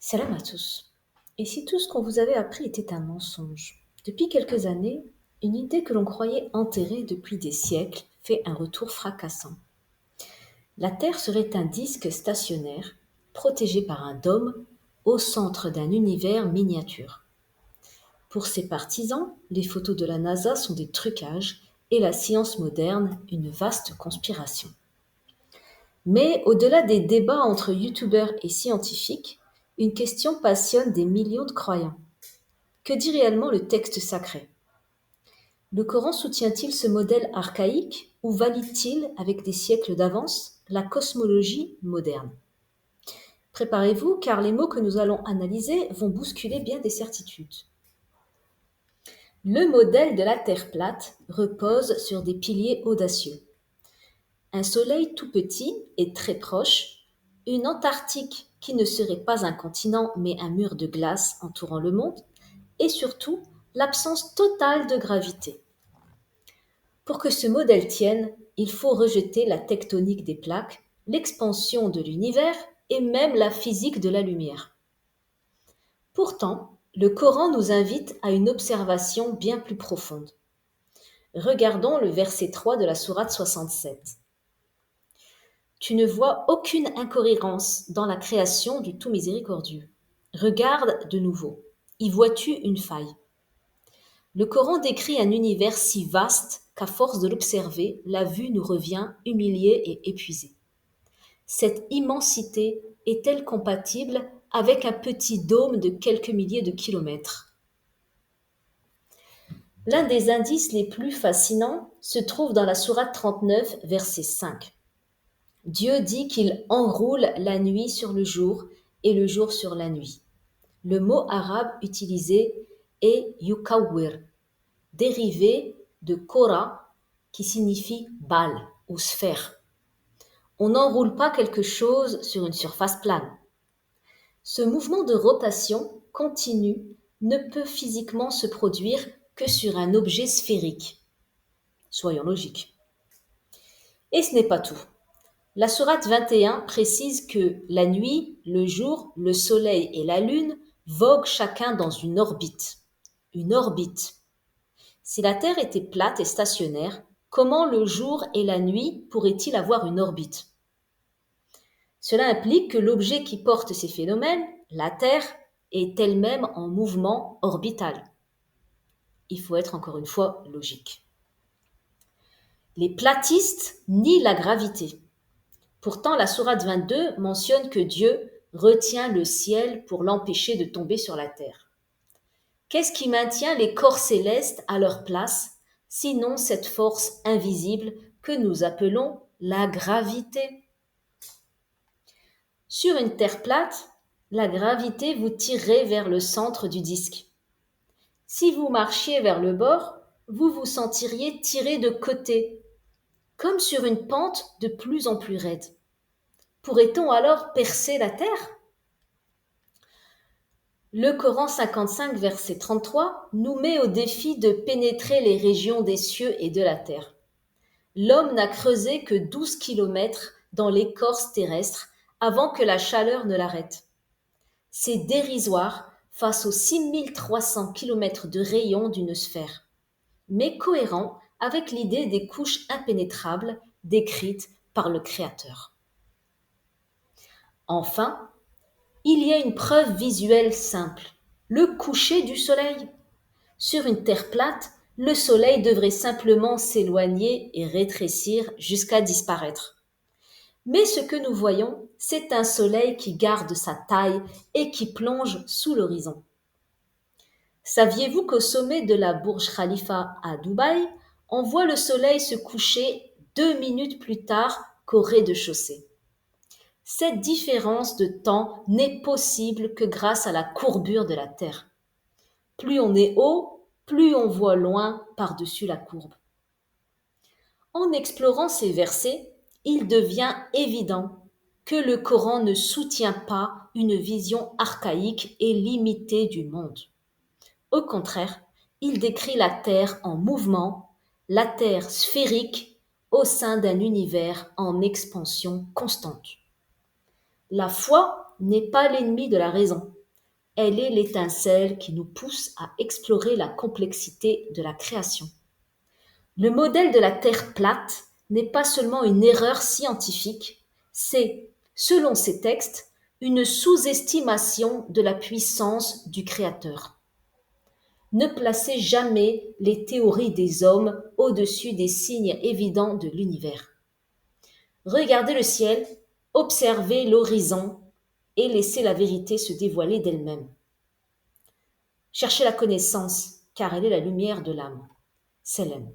Salam à tous. Et si tout ce qu'on vous avait appris était un mensonge? Depuis quelques années, une idée que l'on croyait enterrée depuis des siècles fait un retour fracassant. La Terre serait un disque stationnaire, protégé par un dôme, au centre d'un univers miniature. Pour ses partisans, les photos de la NASA sont des trucages et la science moderne une vaste conspiration. Mais au-delà des débats entre youtubeurs et scientifiques, une question passionne des millions de croyants. Que dit réellement le texte sacré? Le Coran soutient-il ce modèle archaïque ou valide-t-il, avec des siècles d'avance, la cosmologie moderne? Préparez-vous, car les mots que nous allons analyser vont bousculer bien des certitudes. Le modèle de la Terre plate repose sur des piliers audacieux. Un soleil tout petit et très proche, une Antarctique qui ne serait pas un continent mais un mur de glace entourant le monde, et surtout l'absence totale de gravité. Pour que ce modèle tienne, il faut rejeter la tectonique des plaques, l'expansion de l'univers et même la physique de la lumière. Pourtant, le Coran nous invite à une observation bien plus profonde. Regardons le verset 3 de la sourate 67. Tu ne vois aucune incohérence dans la création du tout miséricordieux. Regarde de nouveau. Y vois-tu une faille? Le Coran décrit un univers si vaste qu'à force de l'observer, la vue nous revient humiliée et épuisée. Cette immensité est-elle compatible avec un petit dôme de quelques milliers de kilomètres? L'un des indices les plus fascinants se trouve dans la sourate 39, verset 5. Dieu dit qu'il enroule la nuit sur le jour et le jour sur la nuit. Le mot arabe utilisé est yukawwir, dérivé de kora qui signifie balle ou sphère. On n'enroule pas quelque chose sur une surface plane. Ce mouvement de rotation continue ne peut physiquement se produire que sur un objet sphérique. Soyons logiques. Et ce n'est pas tout. La sourate 21 précise que la nuit, le jour, le soleil et la lune voguent chacun dans une orbite. Une orbite. Si la Terre était plate et stationnaire, comment le jour et la nuit pourraient-ils avoir une orbite? Cela implique que l'objet qui porte ces phénomènes, la Terre, est elle-même en mouvement orbital. Il faut être encore une fois logique. Les platistes nient la gravité. Pourtant, la sourate 22 mentionne que Dieu retient le ciel pour l'empêcher de tomber sur la terre. Qu'est-ce qui maintient les corps célestes à leur place, sinon cette force invisible que nous appelons la gravité? Sur une terre plate, la gravité vous tirerait vers le centre du disque. Si vous marchiez vers le bord, vous vous sentiriez tiré de côté, comme sur une pente de plus en plus raide. Pourrait-on alors percer la terre? Le Coran 55, verset 33, nous met au défi de pénétrer les régions des cieux et de la terre. L'homme n'a creusé que 12 kilomètres dans l'écorce terrestre avant que la chaleur ne l'arrête. C'est dérisoire face aux 6300 kilomètres de rayon d'une sphère, mais cohérent avec l'idée des couches impénétrables décrites par le Créateur. Enfin, il y a une preuve visuelle simple, le coucher du soleil. Sur une terre plate, le soleil devrait simplement s'éloigner et rétrécir jusqu'à disparaître. Mais ce que nous voyons, c'est un soleil qui garde sa taille et qui plonge sous l'horizon. Saviez-vous qu'au sommet de la Burj Khalifa à Dubaï, on voit le soleil se coucher 2 minutes plus tard qu'au rez-de-chaussée? Cette différence de temps n'est possible que grâce à la courbure de la Terre. Plus on est haut, plus on voit loin par-dessus la courbe. En explorant ces versets, il devient évident que le Coran ne soutient pas une vision archaïque et limitée du monde. Au contraire, il décrit la Terre en mouvement, la Terre sphérique au sein d'un univers en expansion constante. La foi n'est pas l'ennemi de la raison. Elle est l'étincelle qui nous pousse à explorer la complexité de la création. Le modèle de la Terre plate n'est pas seulement une erreur scientifique, c'est, selon ces textes, une sous-estimation de la puissance du Créateur. Ne placez jamais les théories des hommes au-dessus des signes évidents de l'univers. Regardez le ciel, observez l'horizon et laissez la vérité se dévoiler d'elle-même. Cherchez la connaissance, car elle est la lumière de l'âme. Selem.